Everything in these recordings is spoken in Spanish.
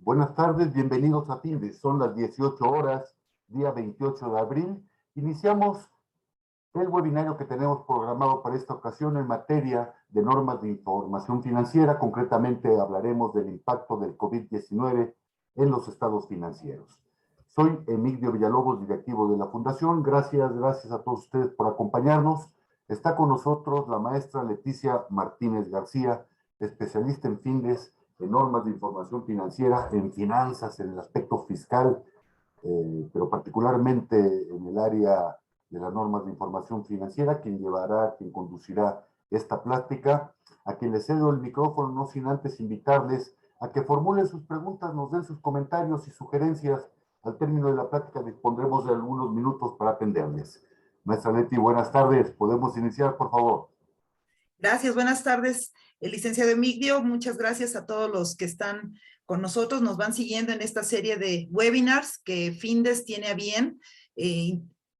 Buenas tardes, bienvenidos a Findes. Son las 18 horas, día 28 de abril. Iniciamos el webinario que tenemos programado para esta ocasión en materia de normas de información financiera. Concretamente hablaremos del impacto del COVID-19 en los estados financieros. Soy Emigdio Villalobos, directivo de la Fundación. Gracias a todos ustedes por acompañarnos. Está con nosotros la maestra Leticia Martínez García, especialista en Findes, en normas de información financiera, en finanzas, en el aspecto fiscal, pero particularmente en el área de las normas de información financiera, quien conducirá esta plática, a quien le cedo el micrófono, no sin antes invitarles a que formulen sus preguntas, nos den sus comentarios y sugerencias. Al término de la plática dispondremos de algunos minutos para atenderles. Maestra Leti, buenas tardes. ¿Podemos iniciar, por favor? Gracias, buenas tardes, el licenciado Emigdio. Muchas gracias a todos los que están con nosotros, nos van siguiendo en esta serie de webinars que Findes tiene a bien,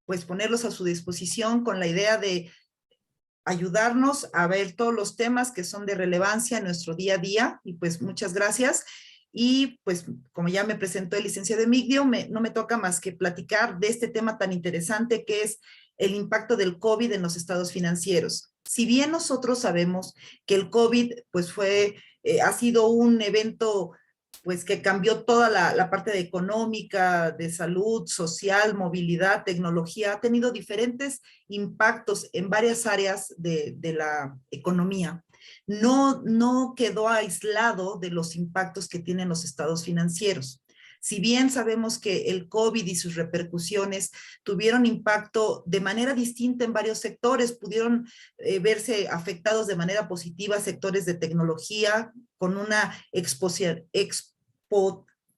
pues ponerlos a su disposición con la idea de ayudarnos a ver todos los temas que son de relevancia en nuestro día a día, y pues muchas gracias. Y pues como ya me presentó el licenciado Emigdio, no me toca más que platicar de este tema tan interesante que es el impacto del COVID en los estados financieros. Si bien nosotros sabemos que el COVID pues ha sido un evento pues que cambió toda la parte de económica, de salud, social, movilidad, tecnología, ha tenido diferentes impactos en varias áreas de la economía. No quedó aislado de los impactos que tienen los estados financieros. Si bien sabemos que el COVID y sus repercusiones tuvieron impacto de manera distinta en varios sectores, pudieron verse afectados de manera positiva sectores de tecnología con una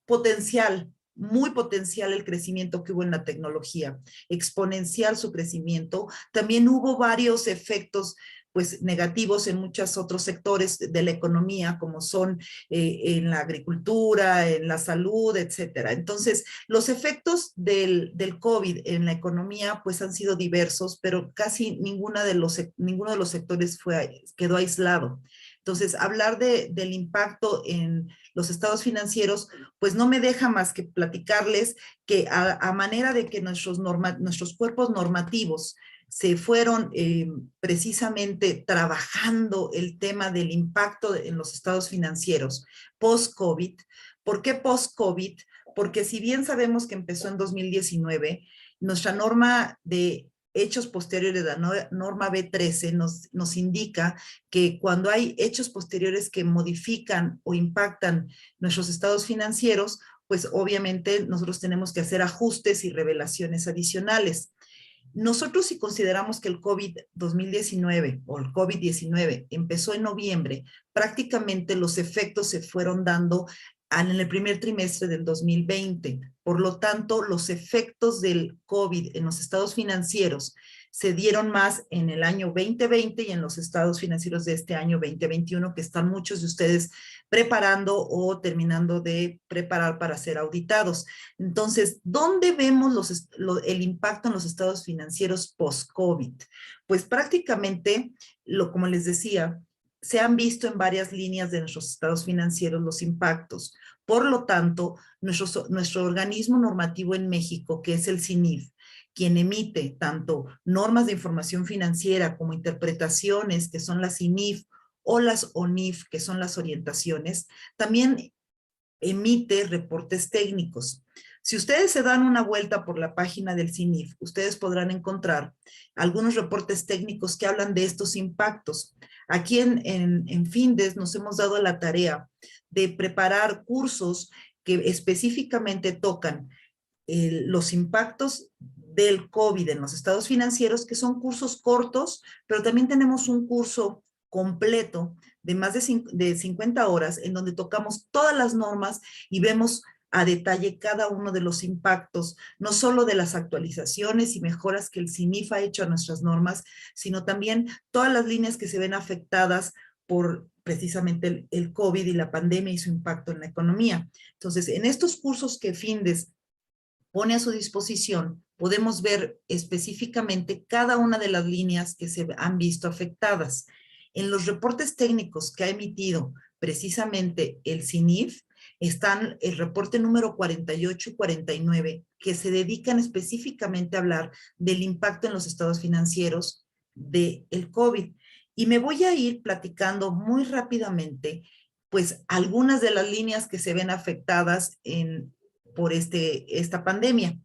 potencial, muy potencial el crecimiento que hubo en la tecnología, exponencial su crecimiento. También hubo varios efectos pues negativos en muchos otros sectores de la economía, como son en la agricultura, en la salud, etcétera. Entonces, los efectos del COVID en la economía pues han sido diversos, pero casi ninguno de los sectores quedó aislado. Entonces, hablar del impacto en los estados financieros, pues no me deja más que platicarles que a manera de que nuestros cuerpos normativos se fueron precisamente trabajando el tema del impacto en los estados financieros post-COVID. ¿Por qué post-COVID? Porque si bien sabemos que empezó en 2019, nuestra norma de hechos posteriores, la norma B13, nos indica que cuando hay hechos posteriores que modifican o impactan nuestros estados financieros, pues obviamente nosotros tenemos que hacer ajustes y revelaciones adicionales. Nosotros si consideramos que el COVID-2019 o el COVID-19 empezó en noviembre, prácticamente los efectos se fueron dando en el primer trimestre del 2020. Por lo tanto, los efectos del COVID en los estados financieros se dieron más en el año 2020 y en los estados financieros de este año 2021, que están muchos de ustedes preparando o terminando de preparar para ser auditados. Entonces, ¿dónde vemos el impacto en los estados financieros post-COVID? Pues prácticamente, como les decía, se han visto en varias líneas de nuestros estados financieros los impactos. Por lo tanto, nuestro organismo normativo en México, que es el CINIF, quien emite tanto normas de información financiera como interpretaciones, que son las CINIF, o las ONIF, que son las orientaciones, también emite reportes técnicos. Si ustedes se dan una vuelta por la página del CINIF, ustedes podrán encontrar algunos reportes técnicos que hablan de estos impactos. Aquí en Findes nos hemos dado la tarea de preparar cursos que específicamente tocan los impactos del COVID en los estados financieros, que son cursos cortos, pero también tenemos un curso completo de más de 50 horas en donde tocamos todas las normas y vemos a detalle cada uno de los impactos, no solo de las actualizaciones y mejoras que el CINIF ha hecho a nuestras normas, sino también todas las líneas que se ven afectadas por precisamente el COVID y la pandemia y su impacto en la economía. Entonces, en estos cursos que Findes pone a su disposición, podemos ver específicamente cada una de las líneas que se han visto afectadas. En los reportes técnicos que ha emitido precisamente el CINIF, están el reporte número 48 y 49, que se dedican específicamente a hablar del impacto en los estados financieros del COVID. Y me voy a ir platicando muy rápidamente, pues, algunas de las líneas que se ven afectadas por esta pandemia.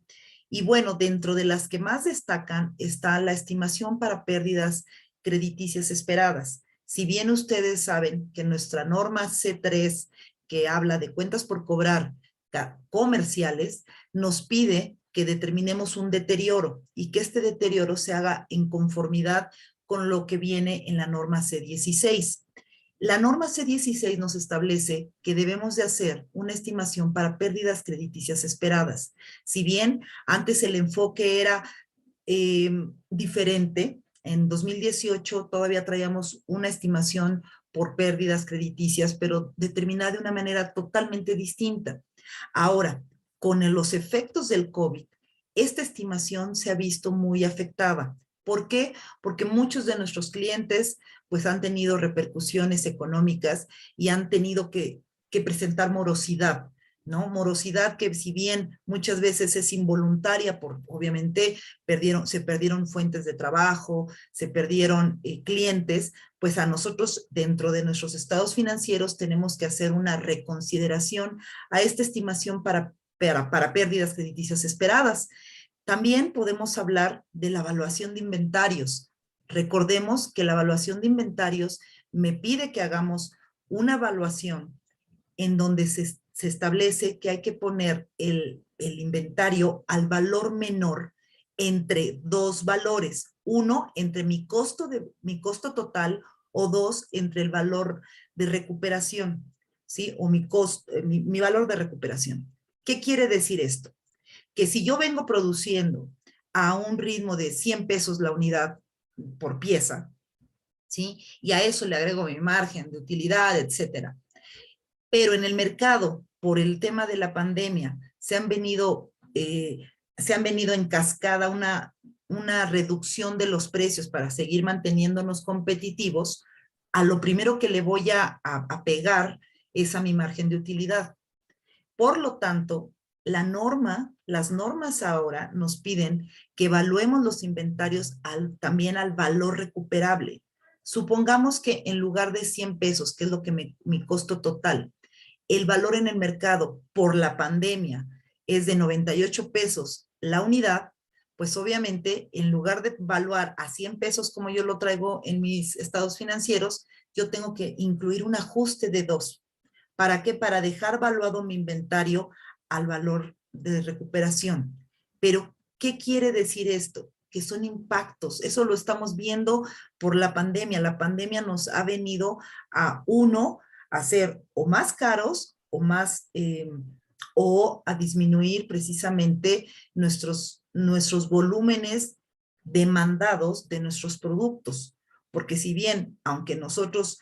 Y bueno, dentro de las que más destacan está la estimación para pérdidas crediticias esperadas. Si bien ustedes saben que nuestra norma C3, que habla de cuentas por cobrar comerciales, nos pide que determinemos un deterioro y que este deterioro se haga en conformidad con lo que viene en la norma C16. La norma C16 nos establece que debemos de hacer una estimación para pérdidas crediticias esperadas. Si bien antes el enfoque era diferente, en 2018 todavía traíamos una estimación por pérdidas crediticias, pero determinada de una manera totalmente distinta. Ahora, con los efectos del COVID, esta estimación se ha visto muy afectada. ¿Por qué? Porque muchos de nuestros clientes pues han tenido repercusiones económicas y han tenido que presentar morosidad, ¿no? Morosidad que si bien muchas veces es involuntaria, obviamente se perdieron fuentes de trabajo, se perdieron clientes, pues a nosotros dentro de nuestros estados financieros tenemos que hacer una reconsideración a esta estimación para pérdidas crediticias esperadas. También podemos hablar de la evaluación de inventarios. Recordemos que la evaluación de inventarios me pide que hagamos una evaluación en donde se establece que hay que poner el inventario al valor menor entre dos valores. Uno, entre mi costo total, o dos, entre el valor de recuperación, ¿sí? O mi valor de recuperación. ¿Qué quiere decir esto? Que si yo vengo produciendo a un ritmo de 100 pesos la unidad por pieza, ¿sí? Y a eso le agrego mi margen de utilidad, etcétera. Pero en el mercado, por el tema de la pandemia, se han venido en cascada una reducción de los precios para seguir manteniéndonos competitivos. A lo primero que le voy a pegar es a mi margen de utilidad. Por lo tanto, las normas ahora nos piden que evaluemos los inventarios también al valor recuperable. Supongamos que en lugar de 100 pesos, que es lo que mi costo total, el valor en el mercado por la pandemia es de 98 pesos la unidad, pues obviamente en lugar de evaluar a 100 pesos como yo lo traigo en mis estados financieros, yo tengo que incluir un ajuste de 2. ¿Para qué? Para dejar valuado mi inventario al valor de recuperación. Pero, ¿qué quiere decir esto? Que son impactos. Eso lo estamos viendo por la pandemia. La pandemia nos ha venido a hacer o más caros o a disminuir precisamente nuestros volúmenes demandados de nuestros productos. Porque si bien,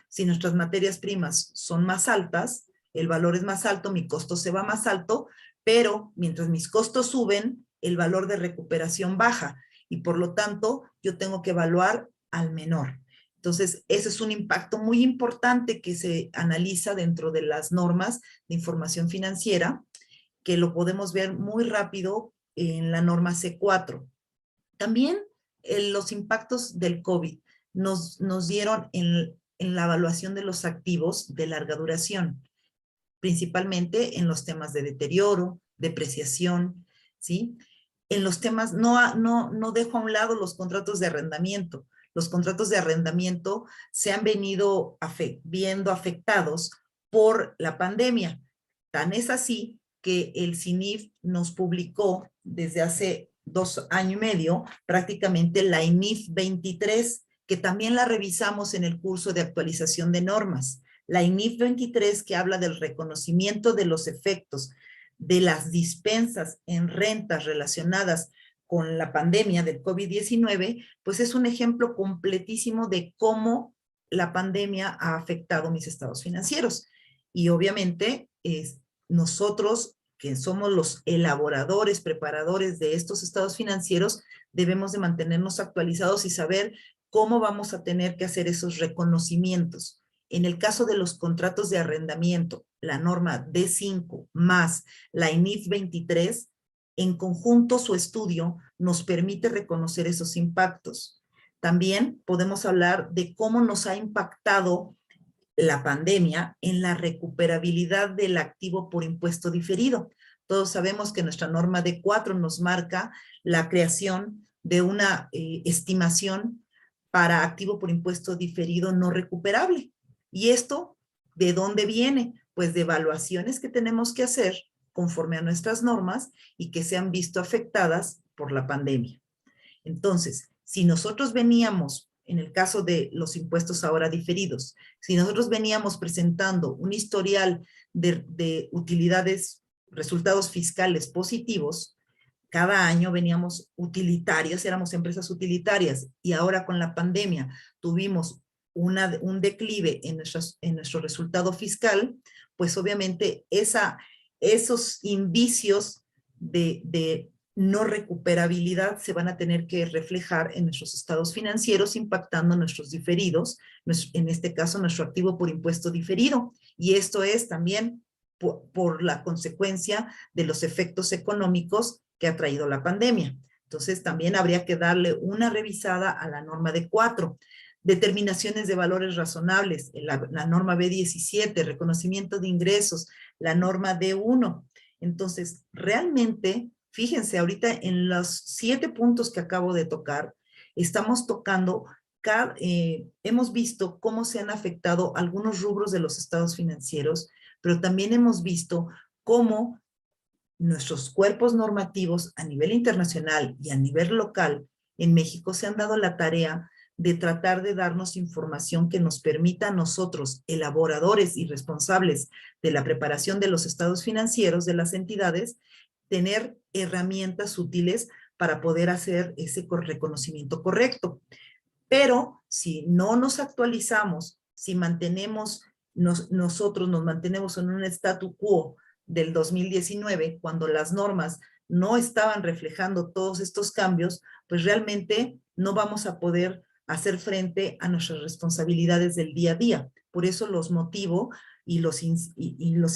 si nuestras materias primas son más altas, el valor es más alto, mi costo se va más alto, pero mientras mis costos suben, el valor de recuperación baja y por lo tanto yo tengo que evaluar al menor. Entonces, ese es un impacto muy importante que se analiza dentro de las normas de información financiera, que lo podemos ver muy rápido en la norma C4. También los impactos del COVID nos dieron en la evaluación de los activos de larga duración, principalmente en los temas de deterioro, depreciación, ¿sí? En los temas, no dejo a un lado los contratos de arrendamiento. Los contratos de arrendamiento se han venido viendo afectados por la pandemia. Tan es así que el CINIF nos publicó desde hace 2 años y medio prácticamente la INIF 23, que también la revisamos en el curso de actualización de normas. La INIF 23, que habla del reconocimiento de los efectos de las dispensas en rentas relacionadas con la pandemia del COVID-19, pues es un ejemplo completísimo de cómo la pandemia ha afectado mis estados financieros. Y obviamente nosotros, que somos los elaboradores, preparadores de estos estados financieros, debemos de mantenernos actualizados y saber cómo vamos a tener que hacer esos reconocimientos. En el caso de los contratos de arrendamiento, la norma D5 más la INIF 23, en conjunto su estudio nos permite reconocer esos impactos. También podemos hablar de cómo nos ha impactado la pandemia en la recuperabilidad del activo por impuesto diferido. Todos sabemos que nuestra norma D4 nos marca la creación de una estimación para activo por impuesto diferido no recuperable. ¿Y esto de dónde viene? Pues de evaluaciones que tenemos que hacer conforme a nuestras normas y que se han visto afectadas por la pandemia. Entonces, si nosotros veníamos, en el caso de los impuestos ahora diferidos, si nosotros veníamos presentando un historial de utilidades, resultados fiscales positivos, cada año veníamos utilitarios, éramos empresas utilitarias, y ahora con la pandemia tuvimos un declive en nuestro resultado fiscal, pues obviamente esos indicios de no recuperabilidad se van a tener que reflejar en nuestros estados financieros, impactando nuestros diferidos, en este caso nuestro activo por impuesto diferido. Y esto es también por la consecuencia de los efectos económicos que ha traído la pandemia. Entonces también habría que darle una revisada a la norma D4. Determinaciones de valores razonables, la norma B17, reconocimiento de ingresos, la norma D1. Entonces, realmente, fíjense, ahorita en los 7 puntos que acabo de tocar, estamos tocando, hemos visto cómo se han afectado algunos rubros de los estados financieros, pero también hemos visto cómo nuestros cuerpos normativos a nivel internacional y a nivel local en México se han dado la tarea de tratar de darnos información que nos permita a nosotros, elaboradores y responsables de la preparación de los estados financieros de las entidades, tener herramientas útiles para poder hacer ese reconocimiento correcto. Pero si no nos actualizamos, si nosotros nos mantenemos en un statu quo del 2019, cuando las normas no estaban reflejando todos estos cambios, pues realmente no vamos a poder hacer frente a nuestras responsabilidades del día a día. Por eso los motivo y los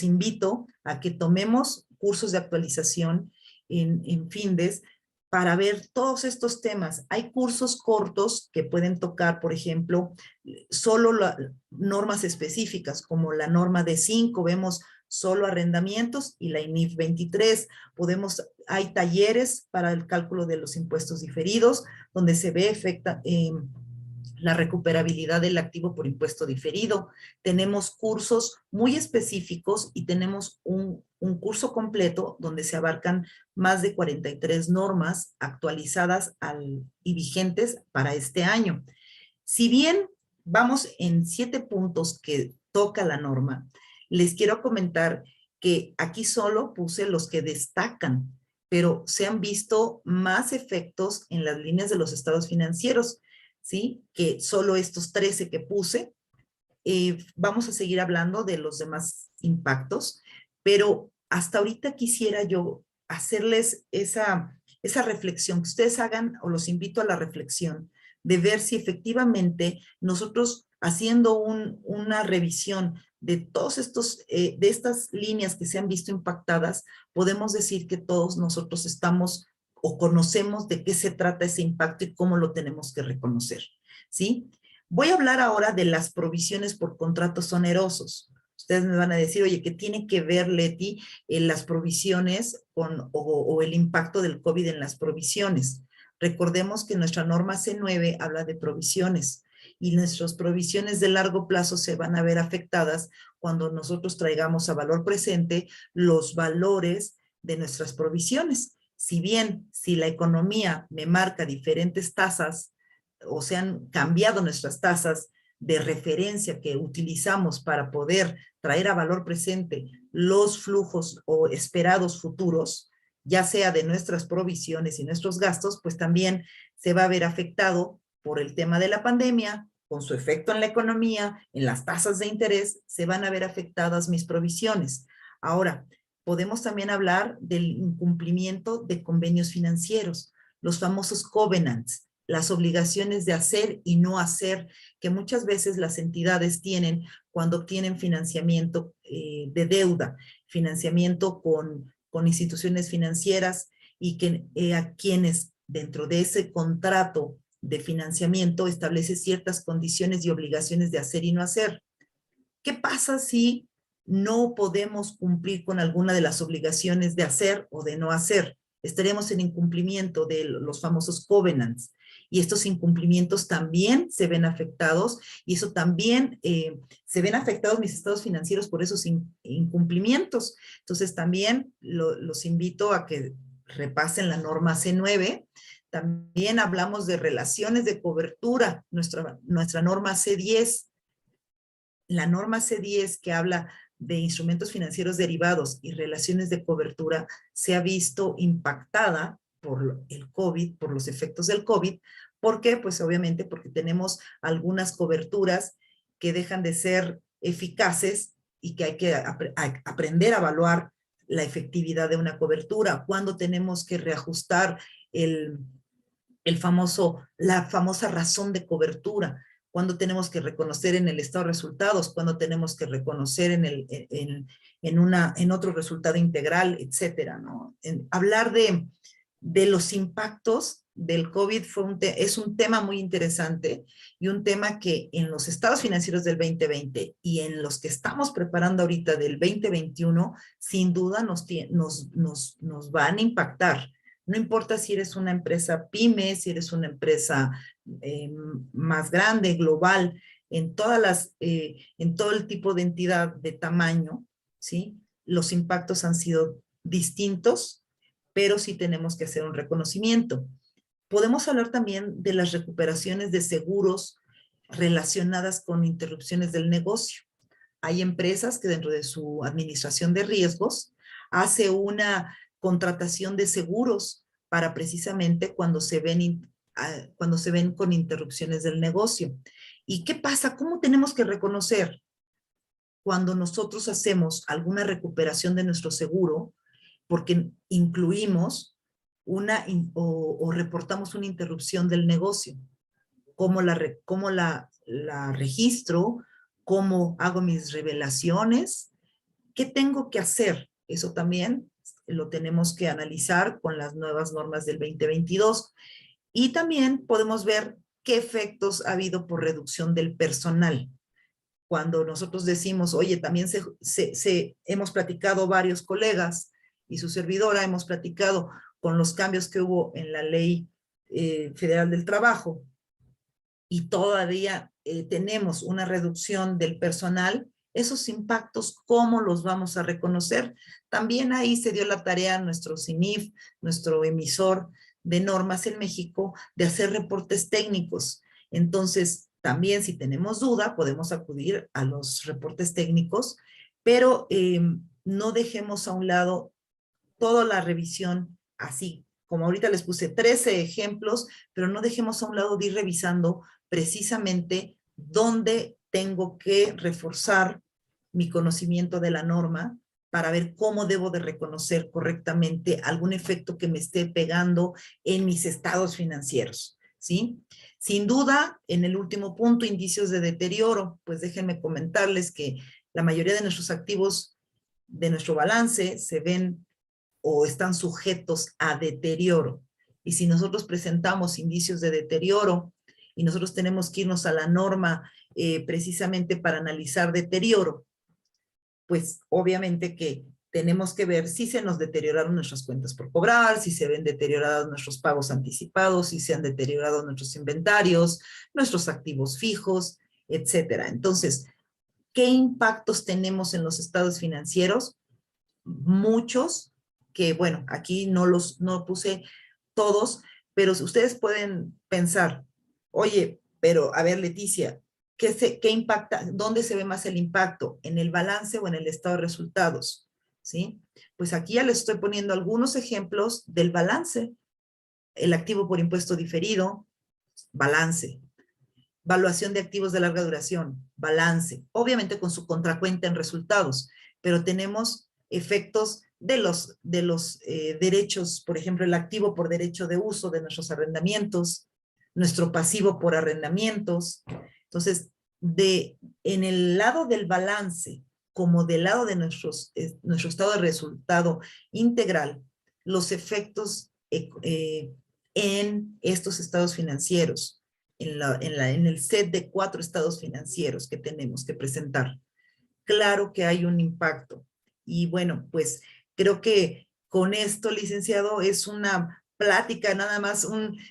invito a que tomemos cursos de actualización en Findes para ver todos estos temas. Hay cursos cortos que pueden tocar, por ejemplo, solo normas específicas, como la norma D5, vemos solo arrendamientos, y la INIF 23. Hay talleres para el cálculo de los impuestos diferidos, donde se ve la recuperabilidad del activo por impuesto diferido. Tenemos cursos muy específicos y tenemos un curso completo donde se abarcan más de 43 normas actualizadas y vigentes para este año. Si bien vamos en 7 puntos que toca la norma, les quiero comentar que aquí solo puse los que destacan, pero se han visto más efectos en las líneas de los estados financieros, ¿sí? Que solo estos 13 que puse. Vamos a seguir hablando de los demás impactos, pero hasta ahorita quisiera yo hacerles esa reflexión, que ustedes hagan, o los invito a la reflexión, de ver si efectivamente nosotros, haciendo una revisión de todos de estas líneas que se han visto impactadas, podemos decir que todos nosotros estamos o conocemos de qué se trata ese impacto y cómo lo tenemos que reconocer, ¿sí? Voy a hablar ahora de las provisiones por contratos onerosos. Ustedes me van a decir, oye, ¿qué tiene que ver, Leti, las provisiones o el impacto del COVID en las provisiones? Recordemos que nuestra norma C9 habla de provisiones, y nuestras provisiones de largo plazo se van a ver afectadas cuando nosotros traigamos a valor presente los valores de nuestras provisiones. Si la economía me marca diferentes tasas, o se han cambiado nuestras tasas de referencia que utilizamos para poder traer a valor presente los flujos o esperados futuros, ya sea de nuestras provisiones y nuestros gastos, pues también se va a ver afectado por el tema de la pandemia, con su efecto en la economía, en las tasas de interés, se van a ver afectadas mis provisiones. Ahora, podemos también hablar del incumplimiento de convenios financieros, los famosos covenants. las obligaciones de hacer y no hacer, que muchas veces las entidades tienen cuando obtienen financiamiento de deuda, financiamiento con instituciones financieras, y que a quienes dentro de ese contrato de financiamiento establece ciertas condiciones y obligaciones de hacer y no hacer. ¿Qué pasa si no podemos cumplir con alguna de las obligaciones de hacer o de no hacer? Estaremos en incumplimiento de los famosos covenants, y estos incumplimientos también se ven afectados, y eso también se ven afectados mis estados financieros por esos incumplimientos. Entonces también los invito a que repasen la norma C9. También hablamos de relaciones de cobertura, nuestra norma C10. La norma C10, que habla de instrumentos financieros derivados y relaciones de cobertura, se ha visto impactada por el COVID, por los efectos del COVID. ¿Por qué? Pues obviamente porque tenemos algunas coberturas que dejan de ser eficaces y que hay que aprender a evaluar la efectividad de una cobertura, cuando tenemos que reajustar la famosa razón de cobertura, cuando tenemos que reconocer en el estado de resultados, cuando tenemos que reconocer en otro resultado integral, etcétera, ¿no? Hablar de los impactos del COVID es un tema muy interesante, y un tema que en los estados financieros del 2020 y en los que estamos preparando ahorita del 2021, sin duda nos van a impactar. No importa si eres una empresa pyme, si eres una empresa más grande, global, en todo el tipo de entidad de tamaño, ¿sí? Los impactos han sido distintos, pero sí tenemos que hacer un reconocimiento. Podemos hablar también de las recuperaciones de seguros relacionadas con interrupciones del negocio. Hay empresas que dentro de su administración de riesgos hace una contratación de seguros para precisamente cuando se ven con interrupciones del negocio. ¿Y qué pasa? ¿Cómo tenemos que reconocer cuando nosotros hacemos alguna recuperación de nuestro seguro porque incluimos o reportamos una interrupción del negocio? ¿Cómo la registro? ¿Cómo hago mis revelaciones? ¿Qué tengo que hacer? Eso también lo tenemos que analizar con las nuevas normas del 2022. Y también podemos ver qué efectos ha habido por reducción del personal. Cuando nosotros decimos, oye, también hemos platicado varios colegas y su servidora, hemos platicado con los cambios que hubo en la Ley Federal del Trabajo, y todavía tenemos una reducción del personal. Esos impactos, ¿cómo los vamos a reconocer? También ahí se dio la tarea a nuestro CINIF, nuestro emisor de normas en México, de hacer reportes técnicos. Entonces, también si tenemos duda, podemos acudir a los reportes técnicos, pero no dejemos a un lado toda la revisión así. Como ahorita les puse 13 ejemplos, pero no dejemos a un lado de ir revisando precisamente dónde tengo que reforzar mi conocimiento de la norma para ver cómo debo de reconocer correctamente algún efecto que me esté pegando en mis estados financieros, ¿sí? Sin duda, en el último punto, indicios de deterioro, pues déjenme comentarles que la mayoría de nuestros activos de nuestro balance se ven o están sujetos a deterioro. Y si nosotros presentamos indicios de deterioro y nosotros tenemos que irnos a la norma precisamente para analizar deterioro, pues obviamente que tenemos que ver si se nos deterioraron nuestras cuentas por cobrar, si se ven deteriorados nuestros pagos anticipados, si se han deteriorado nuestros inventarios, nuestros activos fijos, etcétera. Entonces, ¿qué impactos tenemos en los estados financieros? Muchos, que bueno, aquí no puse todos, pero ustedes pueden pensar, oye, pero a ver, Leticia, ¿qué impacta? ¿Dónde se ve más el impacto? ¿En el balance o en el estado de resultados? ¿Sí? Pues aquí ya les estoy poniendo algunos ejemplos del balance. El activo por impuesto diferido, balance. Valuación de activos de larga duración, balance. Obviamente con su contracuenta en resultados, pero tenemos efectos de los derechos, por ejemplo, el activo por derecho de uso de nuestros arrendamientos, nuestro pasivo por arrendamientos. Entonces, en el lado del balance, como del lado de nuestro estado de resultado integral, los efectos en estos estados financieros, en el set de 4 estados financieros que tenemos que presentar. Claro que hay un impacto. Y bueno, pues creo que con esto, licenciado, es una plática, nada más,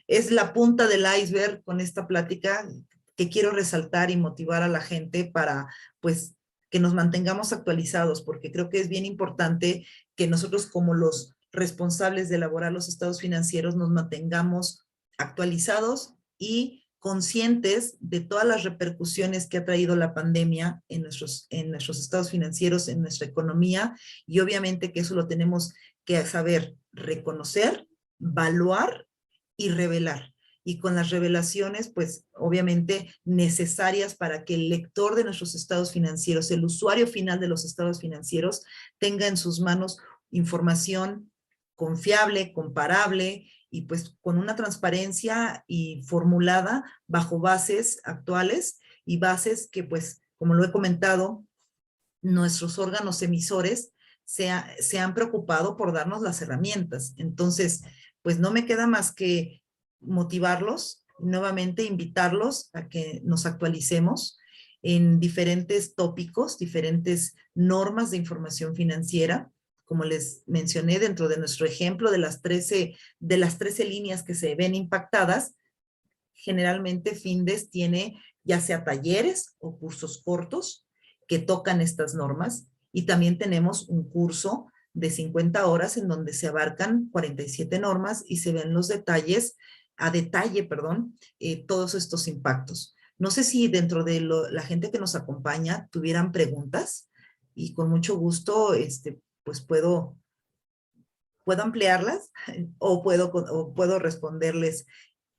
es la punta del iceberg con esta plática que quiero resaltar y motivar a la gente para, pues, que nos mantengamos actualizados, porque creo que es bien importante que nosotros como los responsables de elaborar los estados financieros nos mantengamos actualizados y conscientes de todas las repercusiones que ha traído la pandemia en nuestros estados financieros, en nuestra economía, y obviamente que eso lo tenemos que saber reconocer, evaluar y revelar. Y con las revelaciones, pues obviamente necesarias para que el lector de nuestros estados financieros, el usuario final de los estados financieros, tenga en sus manos información confiable, comparable, y pues con una transparencia y formulada bajo bases actuales y bases que pues, como lo he comentado, nuestros órganos emisores se han preocupado por darnos las herramientas. Entonces, pues no me queda más que motivarlos, nuevamente invitarlos a que nos actualicemos en diferentes tópicos, diferentes normas de información financiera, como les mencioné dentro de nuestro ejemplo de las 13 líneas que se ven impactadas. Generalmente Findes tiene ya sea talleres o cursos cortos que tocan estas normas, y también tenemos un curso de 50 horas en donde se abarcan 47 normas y se ven los detalles, todos estos impactos. No sé si dentro de la gente que nos acompaña tuvieran preguntas, y con mucho gusto pues puedo ampliarlas o puedo responderles,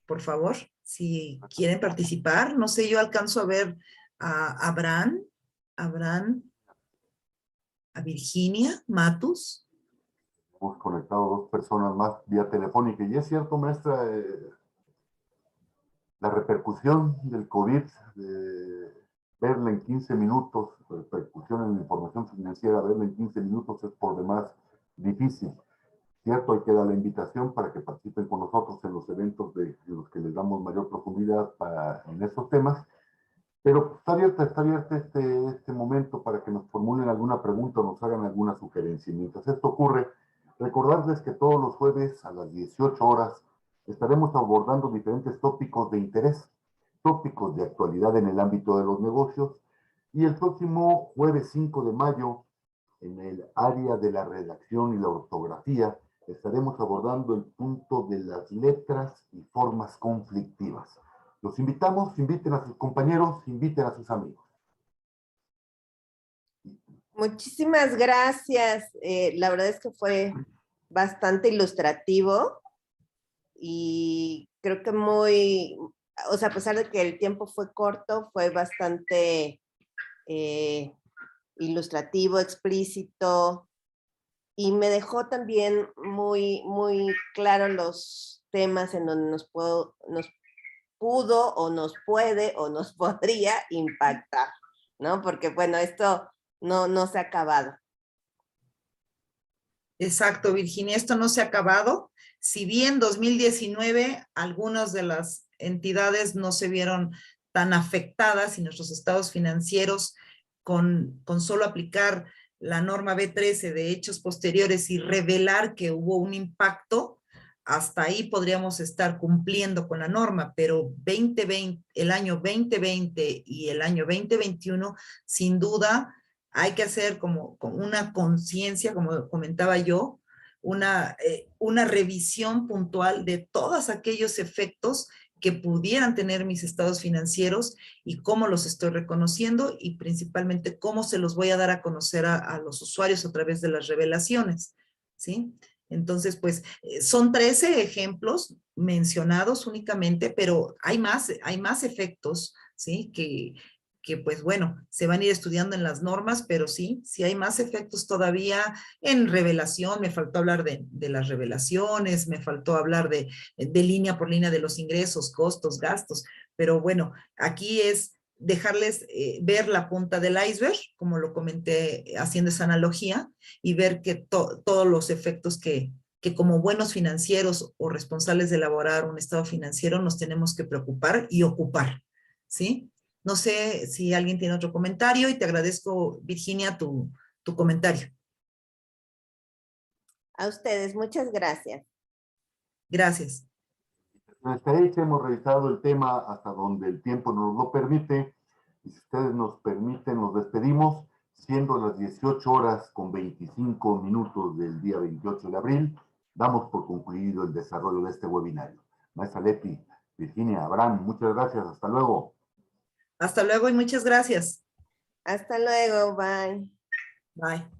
por favor, si quieren participar. No sé, yo alcanzo a ver a Abraham, a Virginia, Matus. Hemos conectado 2 personas más vía telefónica. Y es cierto, maestra, la repercusión del COVID, verla en 15 minutos, repercusión en la información financiera, verla en 15 minutos es por demás difícil. Cierto, hay que dar la invitación para que participen con nosotros en los eventos en los que les damos mayor profundidad en estos temas. Pero está abierto este momento para que nos formulen alguna pregunta o nos hagan alguna sugerencia. Mientras esto ocurre, recordarles que todos los jueves a las 18 horas estaremos abordando diferentes tópicos de interés, tópicos de actualidad en el ámbito de los negocios, y el próximo jueves 5 de mayo, en el área de la redacción y la ortografía, estaremos abordando el punto de las letras y formas conflictivas. Los invitamos, inviten a sus compañeros, inviten a sus amigos. Muchísimas gracias. La verdad es que fue bastante ilustrativo y creo que a pesar de que el tiempo fue corto, fue bastante ilustrativo, explícito, y me dejó también muy, muy claro los temas en donde nos pudo o nos puede o nos podría impactar, ¿no? Porque, bueno, esto no se ha acabado. Exacto, Virginia, esto no se ha acabado. Si bien 2019 algunas de las entidades no se vieron tan afectadas y nuestros estados financieros con solo aplicar la norma B13 de hechos posteriores y revelar que hubo un impacto, hasta ahí podríamos estar cumpliendo con la norma, pero el año 2020 y el año 2021, sin duda, hay que hacer como una conciencia, como comentaba yo, una revisión puntual de todos aquellos efectos que pudieran tener mis estados financieros y cómo los estoy reconociendo, y principalmente cómo se los voy a dar a conocer a los usuarios a través de las revelaciones, ¿sí? Entonces, pues, son 13 ejemplos mencionados únicamente, pero hay más efectos, ¿sí? que pues bueno, se van a ir estudiando en las normas, pero sí hay más efectos todavía en revelación. Me faltó hablar de las revelaciones, me faltó hablar de línea por línea de los ingresos, costos, gastos, pero bueno, aquí es dejarles ver la punta del iceberg, como lo comenté haciendo esa analogía, y ver que todos los efectos que como buenos financieros o responsables de elaborar un estado financiero nos tenemos que preocupar y ocupar, ¿sí? No sé si alguien tiene otro comentario y te agradezco, Virginia, tu comentario. A ustedes, muchas gracias. Gracias. Nuestra hecha, hemos revisado el tema hasta donde el tiempo nos lo permite, y si ustedes nos permiten, nos despedimos, siendo las 18 horas con 25 minutos del día 28 de abril, damos por concluido el desarrollo de este webinario. Maestra Leti, Virginia, Abraham, muchas gracias, hasta luego. Hasta luego y muchas gracias. Hasta luego, bye. Bye.